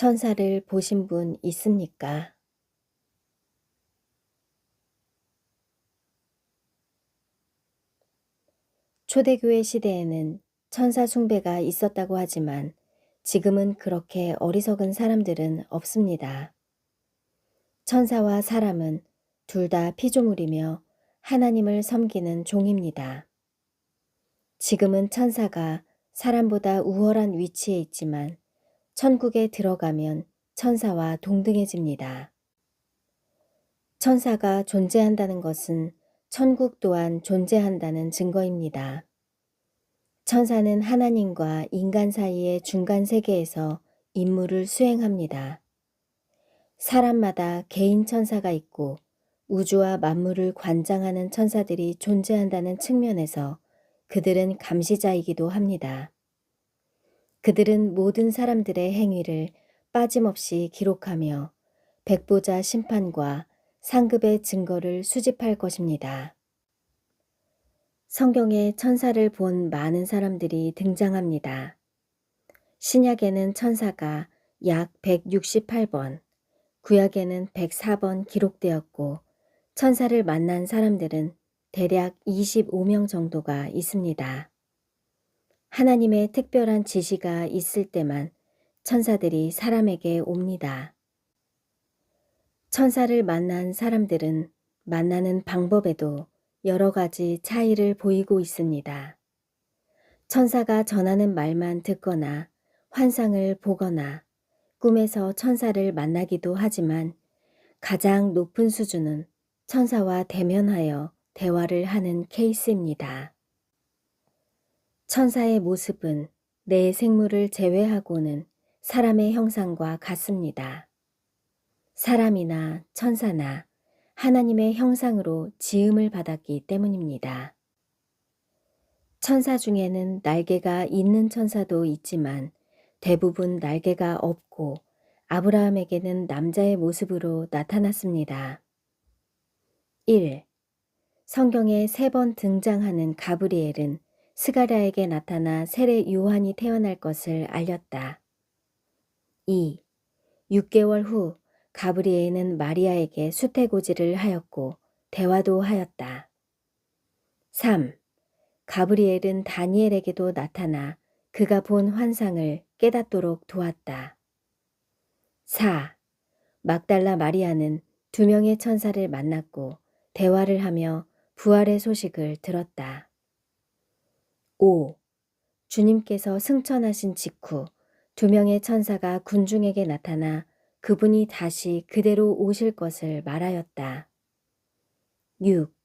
천사를 보신 분 있습니까? 초대교회 시대에는 천사 숭배가 있었다고 하지만 지금은 그렇게 어리석은 사람들은 없습니다. 천사와 사람은 둘 다 피조물이며 하나님을 섬기는 종입니다. 지금은 천사가 사람보다 우월한 위치에 있지만 천국에 들어가면 천사와 동등해집니다. 천사가 존재한다는 것은 천국 또한 존재한다는 증거입니다. 천사는 하나님과 인간 사이의 중간 세계에서 임무를 수행합니다. 사람마다 개인 천사가 있고 우주와 만물을 관장하는 천사들이 존재한다는 측면에서 그들은 감시자이기도 합니다. 그들은 모든 사람들의 행위를 빠짐없이 기록하며 백보자 심판과 상급의 증거를 수집할 것입니다. 성경에 천사를 본 많은 사람들이 등장합니다. 신약에는 천사가 약 168번, 구약에는 104번 기록되었고 천사를 만난 사람들은 대략 25명 정도가 있습니다. 하나님의 특별한 지시가 있을 때만 천사들이 사람에게 옵니다. 천사를 만난 사람들은 만나는 방법에도 여러 가지 차이를 보이고 있습니다. 천사가 전하는 말만 듣거나 환상을 보거나 꿈에서 천사를 만나기도 하지만 가장 높은 수준은 천사와 대면하여 대화를 하는 케이스입니다. 천사의 모습은 내 생물을 제외하고는 사람의 형상과 같습니다. 사람이나 천사나 하나님의 형상으로 지음을 받았기 때문입니다. 천사 중에는 날개가 있는 천사도 있지만 대부분 날개가 없고 아브라함에게는 남자의 모습으로 나타났습니다. 1. 성경에 3번 등장하는 가브리엘은 스가랴에게 나타나 세례 요한이 태어날 것을 알렸다. 2. 6개월 후 가브리엘은 마리아에게 수태고지를 하였고 대화도 하였다. 3. 가브리엘은 다니엘에게도 나타나 그가 본 환상을 깨닫도록 도왔다. 4. 막달라 마리아는 2명의 천사를 만났고 대화를 하며 부활의 소식을 들었다. 5. 주님께서 승천하신 직후 2명의 천사가 군중에게 나타나 그분이 다시 그대로 오실 것을 말하였다. 6.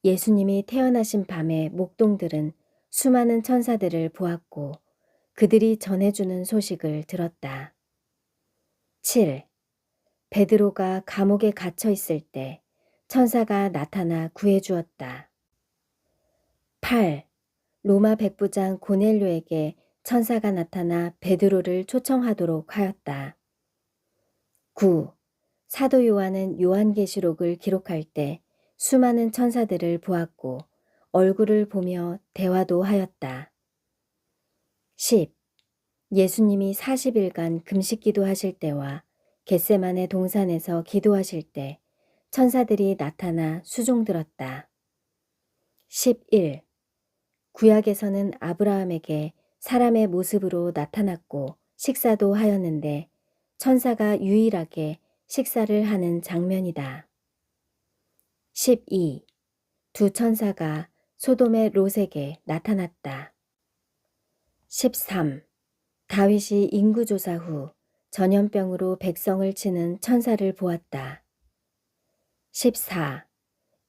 예수님이 태어나신 밤에 목동들은 수많은 천사들을 보았고 그들이 전해주는 소식을 들었다. 7. 베드로가 감옥에 갇혀 있을 때 천사가 나타나 구해주었다. 8. 로마 백부장 고넬료에게 천사가 나타나 베드로를 초청하도록 하였다. 9. 사도 요한은 요한계시록을 기록할 때 수많은 천사들을 보았고 얼굴을 보며 대화도 하였다. 10. 예수님이 40일간 금식기도 하실 때와 겟세마네 동산에서 기도하실 때 천사들이 나타나 수종들었다. 11. 구약에서는 아브라함에게 사람의 모습으로 나타났고 식사도 하였는데 천사가 유일하게 식사를 하는 장면이다. 12. 2 천사가 소돔의 롯에게 나타났다. 13. 다윗이 인구조사 후 전염병으로 백성을 치는 천사를 보았다. 14.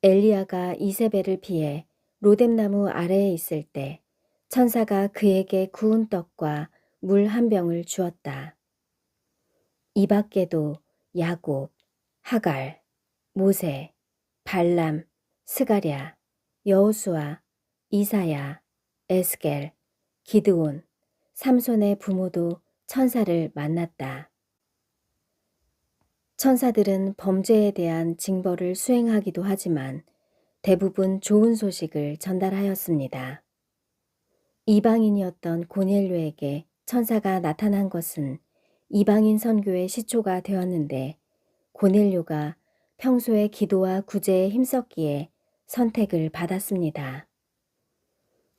엘리야가 이세벨을 피해 로뎀나무 아래에 있을 때 천사가 그에게 구운 떡과 물 1병을 주었다. 이 밖에도 야곱, 하갈, 모세, 발람, 스가랴, 여호수아, 이사야, 에스겔, 기드온, 삼손의 부모도 천사를 만났다. 천사들은 범죄에 대한 징벌을 수행하기도 하지만 대부분 좋은 소식을 전달하였습니다. 이방인이었던 고넬료에게 천사가 나타난 것은 이방인 선교의 시초가 되었는데 고넬료가 평소에 기도와 구제에 힘썼기에 선택을 받았습니다.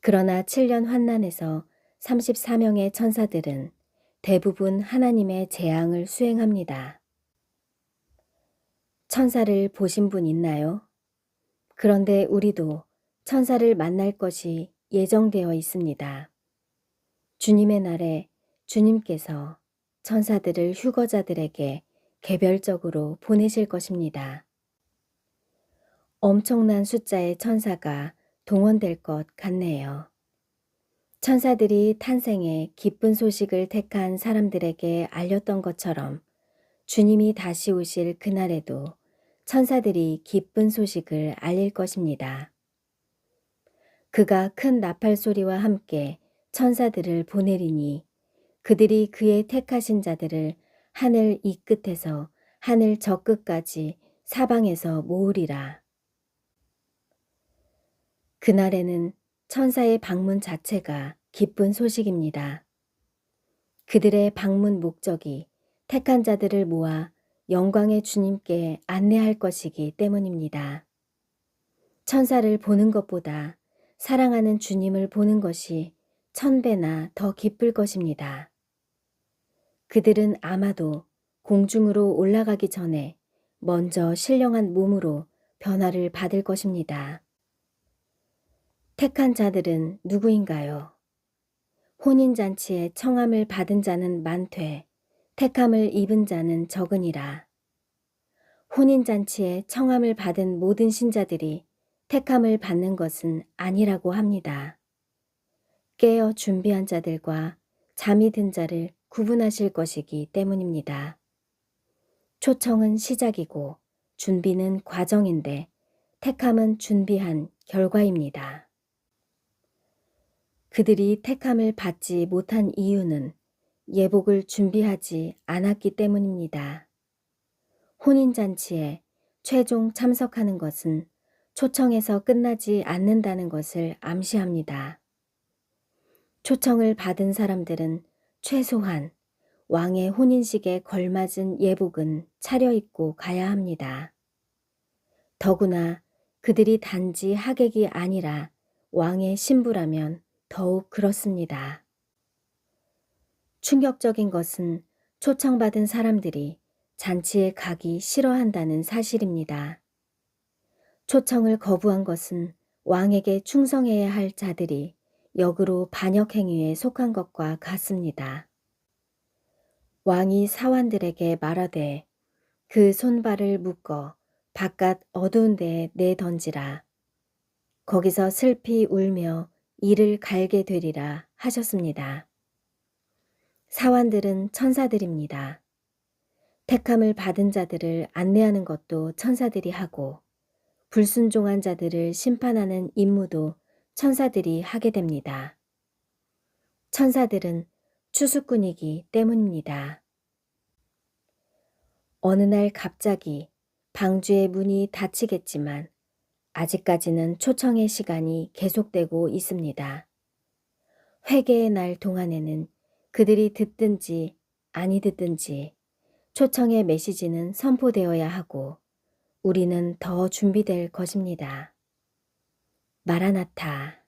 그러나 7년 환난에서 34명의 천사들은 대부분 하나님의 재앙을 수행합니다. 천사를 보신 분 있나요? 그런데 우리도 천사를 만날 것이 예정되어 있습니다. 주님의 날에 주님께서 천사들을 휴거자들에게 개별적으로 보내실 것입니다. 엄청난 숫자의 천사가 동원될 것 같네요. 천사들이 탄생의 기쁜 소식을 택한 사람들에게 알렸던 것처럼 주님이 다시 오실 그날에도 천사들이 기쁜 소식을 알릴 것입니다. 그가 큰 나팔 소리와 함께 천사들을 보내리니 그들이 그의 택하신 자들을 하늘 이 끝에서 하늘 저 끝까지 사방에서 모으리라. 그날에는 천사의 방문 자체가 기쁜 소식입니다. 그들의 방문 목적이 택한 자들을 모아 영광의 주님께 안내할 것이기 때문입니다. 천사를 보는 것보다 사랑하는 주님을 보는 것이 1000배나 더 기쁠 것입니다. 그들은 아마도 공중으로 올라가기 전에 먼저 신령한 몸으로 변화를 받을 것입니다. 택한 자들은 누구인가요? 혼인잔치에 청함을 받은 자는 많되 택함을 입은 자는 적으니라. 혼인잔치에 청함을 받은 모든 신자들이 택함을 받는 것은 아니라고 합니다. 깨어 준비한 자들과 잠이 든 자를 구분하실 것이기 때문입니다. 초청은 시작이고 준비는 과정인데 택함은 준비한 결과입니다. 그들이 택함을 받지 못한 이유는 예복을 준비하지 않았기 때문입니다. 혼인잔치에 최종 참석하는 것은 초청에서 끝나지 않는다는 것을 암시합니다. 초청을 받은 사람들은 최소한 왕의 혼인식에 걸맞은 예복은 차려입고 가야 합니다. 더구나 그들이 단지 하객이 아니라 왕의 신부라면 더욱 그렇습니다. 충격적인 것은 초청받은 사람들이 잔치에 가기 싫어한다는 사실입니다. 초청을 거부한 것은 왕에게 충성해야 할 자들이 역으로 반역행위에 속한 것과 같습니다. 왕이 사환들에게 말하되 그 손발을 묶어 바깥 어두운 데에 내던지라. 거기서 슬피 울며 이를 갈게 되리라 하셨습니다. 사환들은 천사들입니다. 택함을 받은 자들을 안내하는 것도 천사들이 하고 불순종한 자들을 심판하는 임무도 천사들이 하게 됩니다. 천사들은 추수꾼이기 때문입니다. 어느 날 갑자기 방주의 문이 닫히겠지만 아직까지는 초청의 시간이 계속되고 있습니다. 회개의 날 동안에는 그들이 듣든지 아니 듣든지 초청의 메시지는 선포되어야 하고 우리는 더 준비될 것입니다. 마라나타.